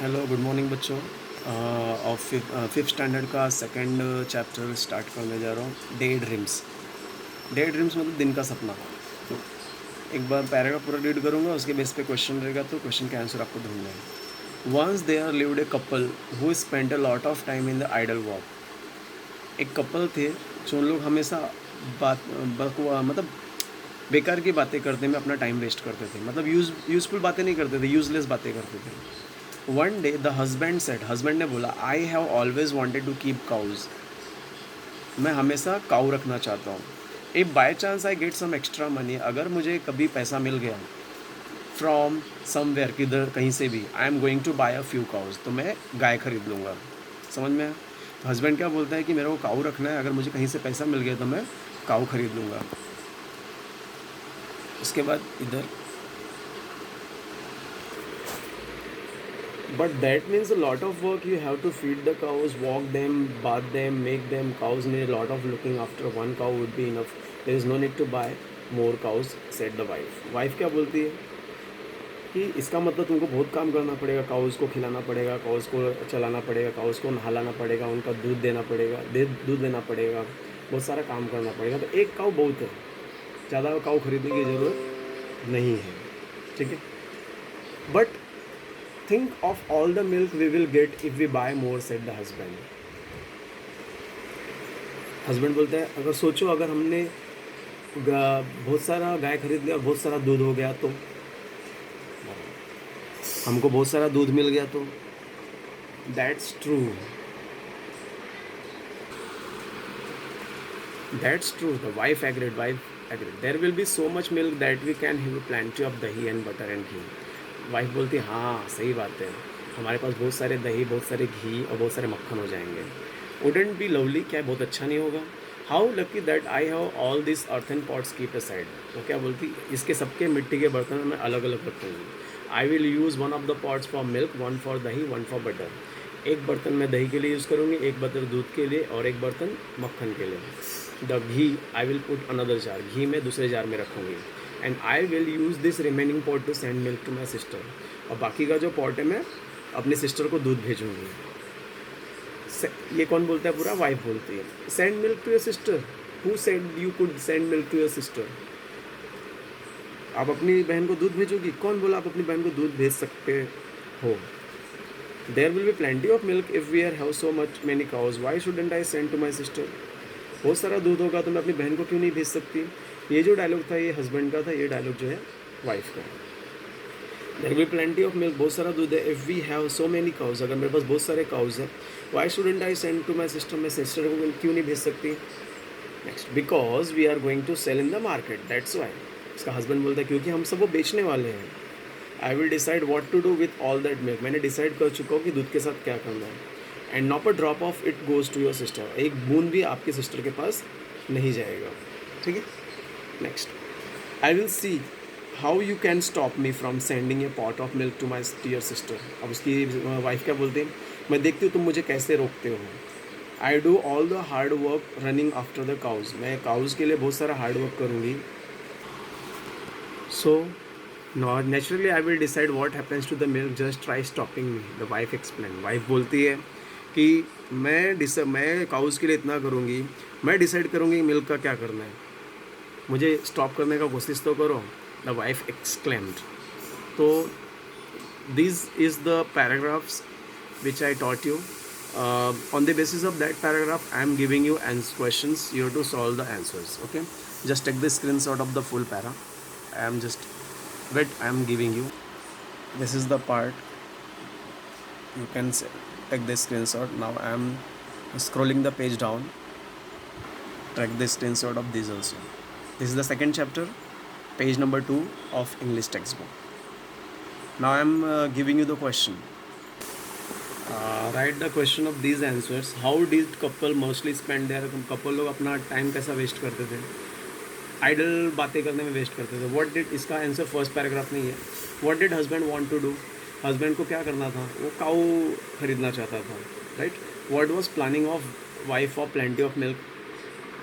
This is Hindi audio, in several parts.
हेलो गुड मॉर्निंग बच्चों। और फिफ्थ स्टैंडर्ड का सेकंड चैप्टर स्टार्ट करने जा रहा हूँ। Day dreams. डे ड्रीम्स मतलब दिन का सपना। एक बार पैराग्राफ पूरा रीड करूँगा, उसके बेस पे क्वेश्चन रहेगा, तो क्वेश्चन के आंसर आपको ढूंढना है। Once there lived a couple who spent a lot of time in the idle walk. एक कपल थे जो लोग हमेशा बात बकवा मतलब बेकार की बातें करने में अपना टाइम वेस्ट करते थे। मतलब यूज़फुल बातें नहीं करते थे, यूजलेस बातें करते थे। One day the husband said, husband ने बोला, I have always wanted to keep cows. मैं हमेशा काऊ रखना चाहता हूँ। If by chance I get some extra money, अगर मुझे कभी पैसा मिल गया फ्रॉम समवेयर, किधर कहीं से भी, I am going to buy a few cows, तो मैं गाय खरीद लूँगा। समझ में आया? तो हस्बैंड क्या बोलता है कि मेरे को काऊ रखना है, अगर मुझे कहीं से पैसा मिल गया तो मैं काऊ खरीद लूँगा। उसके बाद इधर, but that means a lot of work. You have to feed the cows, walk them, bath them, make them. Cows need a lot of looking after. One cow would be enough. There is no need to buy more cows, said the wife. Wife क्या बोलती है कि इसका मतलब तुमको बहुत काम करना पड़ेगा, काउस को खिलाना पड़ेगा, काउस को चलाना पड़ेगा, काउस को नहलाना पड़ेगा, उनका दूध देना पड़ेगा, दूध देना पड़ेगा, बहुत सारा काम करना पड़ेगा। तो एक काऊ बहुत है, ज़्यादा काऊ खरीदने की ज़रूरत नहीं है। ठीक है, but think of all the milk we will get if we buy more, said the husband. Husband बोलता है, अगर सोचो, अगर हमने बहुत सारा गाय खरीद लिया और बहुत सारा दूध हो गया तो, हमको बहुत सारा दूध मिल गया तो। That's true, that's true, the wife agreed, wife agreed, there will be so much milk that we can have plenty of dahi and butter and ghee. वाइफ बोलती है, हाँ सही बात है, हमारे पास बहुत सारे दही, बहुत सारे घी और बहुत सारे मक्खन हो जाएंगे। वुडेंट बी लवली, क्या बहुत अच्छा नहीं होगा? How lucky that I have all this earthen pots keep aside. वो क्या बोलती, इसके सबके मिट्टी के बर्तन मैं अलग अलग रखूँगी। आई will use one of the pots for milk, one for दही, वन फॉर बटर। एक बर्तन मैं दही के लिए यूज़ करूँगी, एक बर्तन दूध के लिए और एक बर्तन मक्खन के लिए। The ghee I will put another jar, घी मैं दूसरे जार में रखूँगी। And I will use this remaining pot to send milk to my sister. और बाकी का जो पॉट है, मैं अपनी सिस्टर को दूध भेजूँगी। ये कौन बोलता है? पूरा वाइफ बोलती है। Send milk to your sister, who said you could send milk to your sister? आप अपनी बहन को दूध भेजोगी? कौन बोला आप अपनी बहन को दूध भेज सकते हो? There will be plenty of milk if we are have so much many cows, why shouldn't I send to my sister? बहुत सारा दूध होगा तो मैं अपनी बहन को क्यों नहीं भेज सकती? ये जो डायलॉग था, ये हस्बैंड का था, ये डायलॉग जो है वाइफ का है। There will plenty of milk, बहुत सारा दूध है। If we have so many cows, अगर मेरे पास बहुत सारे काउज है, why shouldn't I send to my sister, मैं सिस्टर को क्यों नहीं भेज सकती? Next, because we are going to sell in the market, that's why. इसका हस्बैंड बोलता है, क्योंकि हम सब वो बेचने वाले हैं। I will decide what to do with all that milk, मैंने डिसाइड कर चुका हूँ कि दूध के साथ क्या करना है। And not a drop of it goes to your sister, एक बूंद भी आपके सिस्टर के पास नहीं जाएगा। ठीक है, next, I will see how you can stop me from sending a pot of milk to my dear sister. अब उसकी वाइफ क्या बोलते हैं, मैं देखती हूँ तुम मुझे कैसे रोकते हो। I do all the hard work running after the cows, मैं काउज के लिए बहुत सारा हार्ड वर्क करूँगी। So naturally I will decide what happens to the milk, just try stopping me, the wife explain. Wife बोलती है कि मैं काउज के लिए इतना करूँगी, मैं डिसाइड करूँगी मिल्क का क्या करना है, मुझे स्टॉप करने का कोशिश तो करो, द वाइफ एक्सक्लेम्ड। तो this is the paragraphs which I taught you. On the basis of that paragraph, I am giving you questions. You have to solve the answers. Okay, just take the screenshot of the full para. I am just wait. I am giving you. This is the part. You can take the screenshot. Now I am scrolling the page down. Take the screenshot of this also. This is the second chapter, page number 2 of English textbook. Now I am giving you the question. Write the question of these answers. How did couple mostly spend their, couple लोग अपना टाइम कैसा वेस्ट करते थे? आइडल बातें करने में वेस्ट करते थे। व्हाट डिड, इसका आंसर फर्स्ट पैराग्राफ नहीं है। What did husband want to do, husband को क्या करना था? वो काऊ खरीदना चाहता था, right. What was planning of wife of plenty of milk,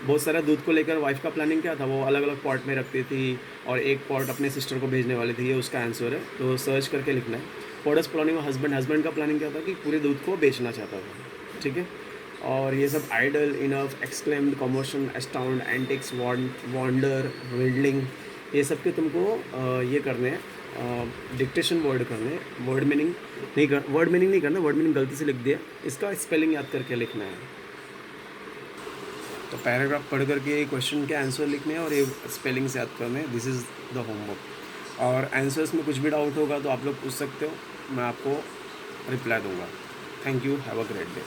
बहुत सारा दूध को लेकर वाइफ का प्लानिंग क्या था? वो अलग अलग पॉट में रखती थी और एक पॉट अपने सिस्टर को भेजने वाली थी। ये उसका आंसर है, तो सर्च करके लिखना है। पोडस प्लानिंग में हस्बैंड का प्लानिंग क्या था कि पूरे दूध को बेचना चाहता था, ठीक है। और ये सब idle, enough, exclaimed, commotion, astound, antics, wonder, wilding, ये सब के तुमको ये करने हैं, डिक्टेशन वर्ड करने हैं। वर्ड मीनिंग नहीं करना, वर्ड मीनिंग गलती से लिख दिया, इसका स्पेलिंग याद करके लिखना है। तो पैराग्राफ पढ़ करके क्वेश्चन के आंसर लिखने हैं और ये स्पेलिंग से याद करने हैं। This is the homework. और आंसर्स में कुछ भी डाउट होगा तो आप लोग पूछ सकते हो, मैं आपको रिप्लाई दूंगा। Thank you, have a great day.